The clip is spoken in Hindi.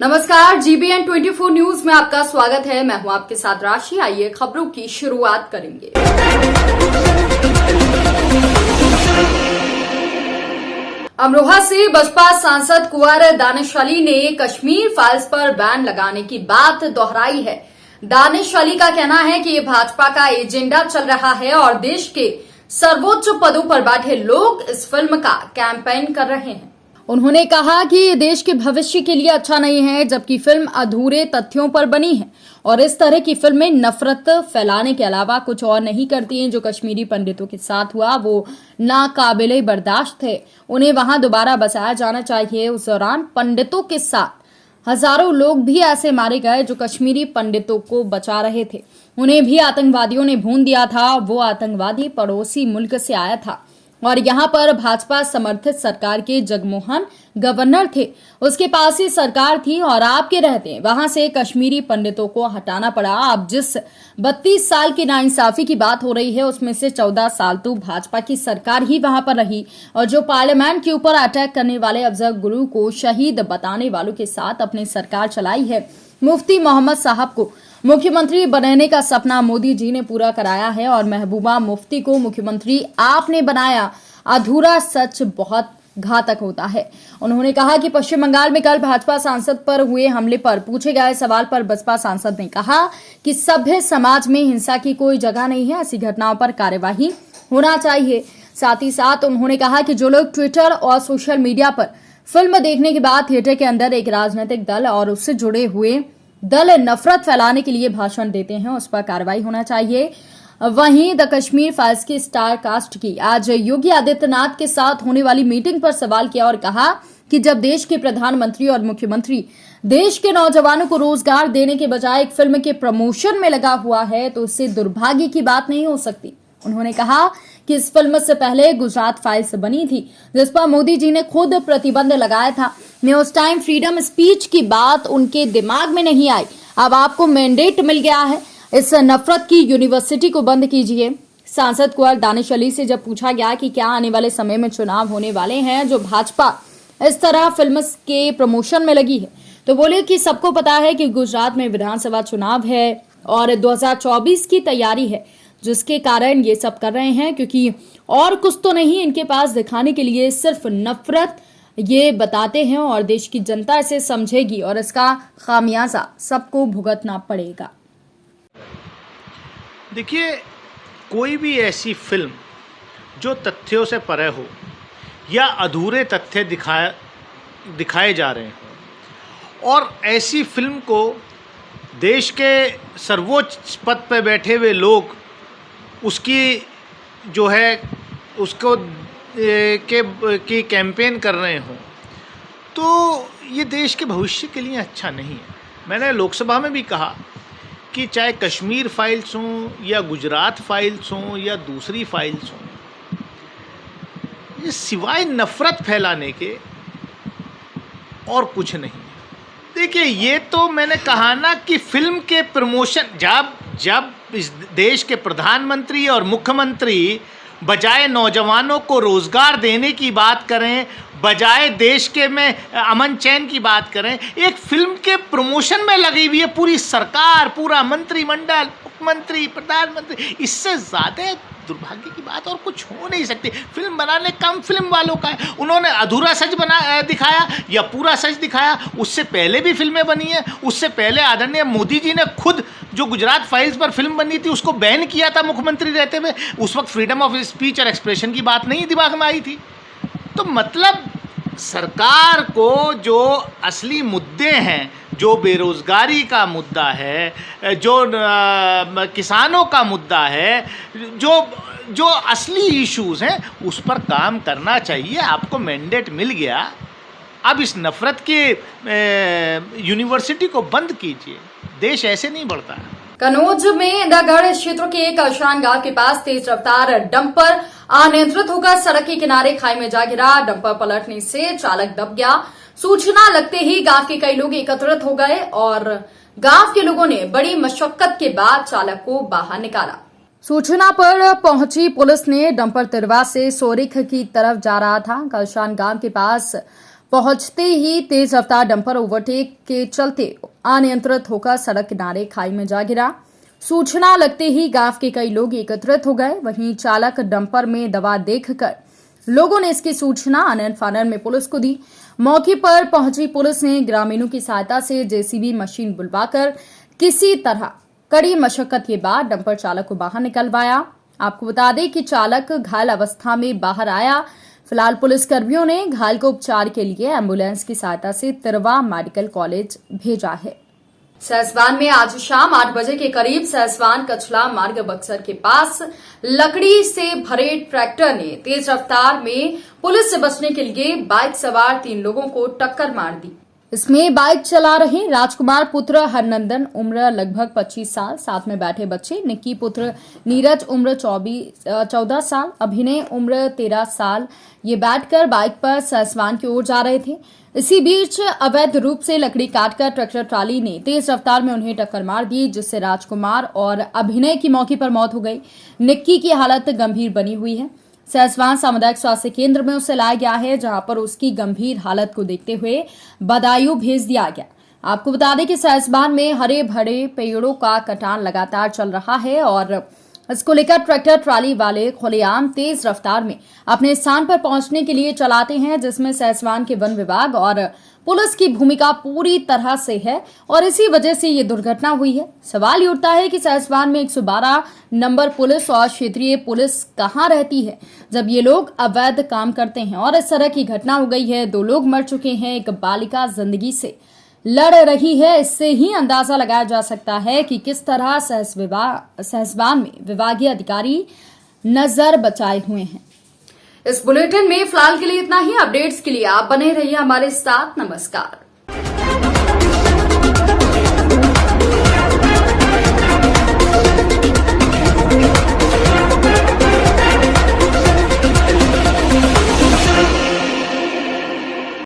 नमस्कार, जीबीएन 24 न्यूज में आपका स्वागत है। मैं हूं आपके साथ राशि। आइए खबरों की शुरुआत करेंगे। अमरोहा से बसपा सांसद कुंवर दानिश अली ने कश्मीर फाइल्स पर बैन लगाने की बात दोहराई है। दानिश अली का कहना है कि ये भाजपा का एजेंडा चल रहा है और देश के सर्वोच्च पदों पर बैठे लोग इस फिल्म का कैंपेन कर रहे हैं। उन्होंने कहा कि ये देश के भविष्य के लिए अच्छा नहीं है, जबकि फिल्म अधूरे तथ्यों पर बनी है और इस तरह की फिल्में नफरत फैलाने के अलावा कुछ और नहीं करती हैं। जो कश्मीरी पंडितों के साथ हुआ वो नाकाबिले बर्दाश्त थे, उन्हें वहां दोबारा बसाया जाना चाहिए। उस दौरान पंडितों के साथ हजारों लोग भी ऐसे मारे गए जो कश्मीरी पंडितों को बचा रहे थे। उन्हें भी आतंकवादियों ने भून दिया था। वो आतंकवादी पड़ोसी मुल्क से आया था और यहाँ पर भाजपा समर्थित सरकार के जगमोहन गवर्नर थे, उसके पास ही सरकार थी और आपके रहते वहां से कश्मीरी पंडितों को हटाना पड़ा। अब जिस 32 साल की नाइंसाफी की बात हो रही है उसमें से 14 साल तो भाजपा की सरकार ही वहां पर रही और जो पार्लियामेंट के ऊपर अटैक करने वाले अफजल गुरु को शहीद बताने वालों के साथ अपनी सरकार चलाई है। मुफ्ती मोहम्मद साहब को मुख्यमंत्री बनाने का सपना मोदी जी ने पूरा कराया है और महबूबा मुफ्ती को मुख्यमंत्री आपने बनाया। अधूरा सच बहुत घातक होता है। उन्होंने कहा कि पश्चिम बंगाल में कल भाजपा सांसद पर हुए हमले पर पूछे गए सवाल पर बसपा सांसद ने कहा कि सभ्य समाज में हिंसा की कोई जगह नहीं है, ऐसी घटनाओं पर कार्यवाही होना चाहिए। साथ ही साथ उन्होंने कहा कि जो लोग ट्विटर और सोशल मीडिया पर फिल्म देखने के बाद थिएटर के अंदर एक राजनीतिक दल और उससे जुड़े हुए दल नफरत फैलाने के लिए भाषण देते हैं, उस पर कार्रवाई होना चाहिए। वहीं द कश्मीर फाइल्स की स्टार कास्ट की आज योगी आदित्यनाथ के साथ होने वाली मीटिंग पर सवाल किया और कहा कि जब देश के प्रधानमंत्री और मुख्यमंत्री देश के नौजवानों को रोजगार देने के बजाय एक फिल्म के प्रमोशन में लगा हुआ है तो इससे दुर्भाग्य की बात नहीं हो सकती। उन्होंने कहा कि इस फिल्म से पहले गुजरात फाइल्स बनी थी जिस पर मोदी जी ने खुद प्रतिबंध लगाया था। उस टाइम फ्रीडम स्पीच की बात उनके दिमाग में नहीं आई। अब आपको मैंडेट मिल गया है, इस नफरत की यूनिवर्सिटी को बंद कीजिए। सांसद कुंवर दानिश अली से जब पूछा गया कि क्या आने वाले समय में चुनाव होने वाले हैं जो भाजपा इस तरह फिल्म के प्रमोशन में लगी है, तो बोले कि सबको पता है कि गुजरात में विधानसभा चुनाव है और 2024 की तैयारी है, जिसके कारण ये सब कर रहे हैं क्योंकि और कुछ तो नहीं इनके पास दिखाने के लिए, सिर्फ नफरत ये बताते हैं और देश की जनता इसे समझेगी और इसका खामियाजा सबको भुगतना पड़ेगा। देखिए, कोई भी ऐसी फिल्म जो तथ्यों से परे हो या अधूरे तथ्य दिखाए जा रहे हों और ऐसी फिल्म को देश के सर्वोच्च पद पर बैठे हुए लोग उसकी जो है उसको की कैंपेन कर रहे हों तो ये देश के भविष्य के लिए अच्छा नहीं है। मैंने लोकसभा में भी कहा कि चाहे कश्मीर फाइल्स हों या गुजरात फाइल्स हों या दूसरी फाइल्स हों, ये सिवाय नफरत फैलाने के और कुछ नहीं है। देखिए, ये तो मैंने कहा ना कि फिल्म के प्रमोशन जब इस देश के प्रधानमंत्री और मुख्यमंत्री बजाय नौजवानों को रोजगार देने की बात करें, बजाय देश के में अमन चैन की बात करें, एक फिल्म के प्रमोशन में लगी हुई है पूरी सरकार, पूरा मंत्रिमंडल, मुख्यमंत्री, प्रधानमंत्री। इससे ज़्यादा दुर्भाग्य की बात और कुछ हो नहीं सकती। फिल्म बनाने काम फिल्म वालों का है। उन्होंने अधूरा सच दिखाया या पूरा सच दिखाया। उससे पहले भी फिल्में बनी हैं। उससे पहले आदरणीय मोदी जी ने खुद जो गुजरात फाइल्स पर फिल्म बनी थी उसको बैन किया था मुख्यमंत्री रहते हुए। उस वक्त फ्रीडम ऑफ स्पीच और एक्सप्रेशन की बात नहीं दिमाग में आई थी। तो मतलब सरकार को जो असली मुद्दे हैं, जो बेरोजगारी का मुद्दा है, जो किसानों का मुद्दा है, जो असली इश्यूज हैं उस पर काम करना चाहिए। आपको मैंडेट मिल गया, अब इस नफरत के यूनिवर्सिटी को बंद कीजिए। देश ऐसे नहीं बढ़ता। कनौज में इंदागढ़ क्षेत्र के कलशान गांव के पास तेज रफ्तार डंपर अनियंत्रित होकर सड़क के किनारे खाई में जा गिरा। डंपर पलटने से चालक दब गया। सूचना लगते ही गांव के कई लोग एकत्रित हो गए और गांव के लोगों ने बड़ी मशक्कत के बाद चालक को बाहर निकाला। सूचना पर पहुंची पुलिस ने डंपर तिरवा से सोरिख की तरफ जा रहा था। कलशान गांव के पास पहुंचते ही तेज रफ्तार डंपर ओवरटेक के चलते अनियंत्रित होकर सड़क किनारे खाई में जा गिरा। सूचना लगते ही गांव के कई लोग एकत्रित हो गए। वहीं चालक डंपर में दवा देखकर लोगों ने इसकी सूचना आनन फानन में पुलिस को दी। मौके पर पहुंची पुलिस ने ग्रामीणों की सहायता से जेसीबी मशीन बुलवाकर किसी तरह कड़ी मशक्कत के बाद डंपर चालक को बाहर निकलवाया। आपको बता दें कि चालक घायल अवस्था में बाहर आया। फिलहाल पुलिस कर्मियों ने घायल को उपचार के लिए एम्बुलेंस की सहायता से तिरवा मेडिकल कॉलेज भेजा है। सहसवान में आज शाम 8 बजे के करीब सहसवान कछला मार्ग बक्सर के पास लकड़ी से भरे ट्रैक्टर ने तेज रफ्तार में पुलिस से बचने के लिए बाइक सवार 3 लोगों को टक्कर मार दी। इसमें बाइक चला रहे राजकुमार पुत्र हरनंदन उम्र लगभग 25 साल, साथ में बैठे बच्चे निक्की पुत्र नीरज उम्र 14 साल, अभिनय उम्र 13 साल ये बैठकर बाइक पर सहसवान की ओर जा रहे थे। इसी बीच अवैध रूप से लकड़ी काटकर ट्रैक्टर ट्राली ने तेज रफ्तार में उन्हें टक्कर मार दी, जिससे राजकुमार और अभिनय की मौके पर मौत हो गई। निक्की की हालत गंभीर बनी हुई है। सहसवान सामुदायिक स्वास्थ्य केंद्र में उसे लाया गया है, जहां पर उसकी गंभीर हालत को देखते हुए बदायूं भेज दिया गया। आपको बता दें कि सहसवान में हरे भरे पेड़ों का कटान लगातार चल रहा है और इसको लेकर ट्रैक्टर ट्राली वाले खुलेआम तेज रफ्तार में अपने स्थान पर पहुंचने के लिए चलाते हैं, जिसमें सहसवान के वन विभाग और पुलिस की भूमिका पूरी तरह से है और इसी वजह से ये दुर्घटना हुई है। सवाल ये उठता है कि सहसवान में 112 नंबर पुलिस और क्षेत्रीय पुलिस कहां रहती है जब ये लोग अवैध काम करते हैं और इस तरह की घटना हो गई है। 2 लोग मर चुके हैं, एक बालिका जिंदगी से लड़ रही है। इससे ही अंदाजा लगाया जा सकता है कि किस तरह सहसवान में विभागीय अधिकारी नजर बचाए हुए हैं। इस बुलेटिन में फिलहाल के लिए इतना ही। अपडेट्स के लिए आप बने रहिए हमारे साथ। नमस्कार।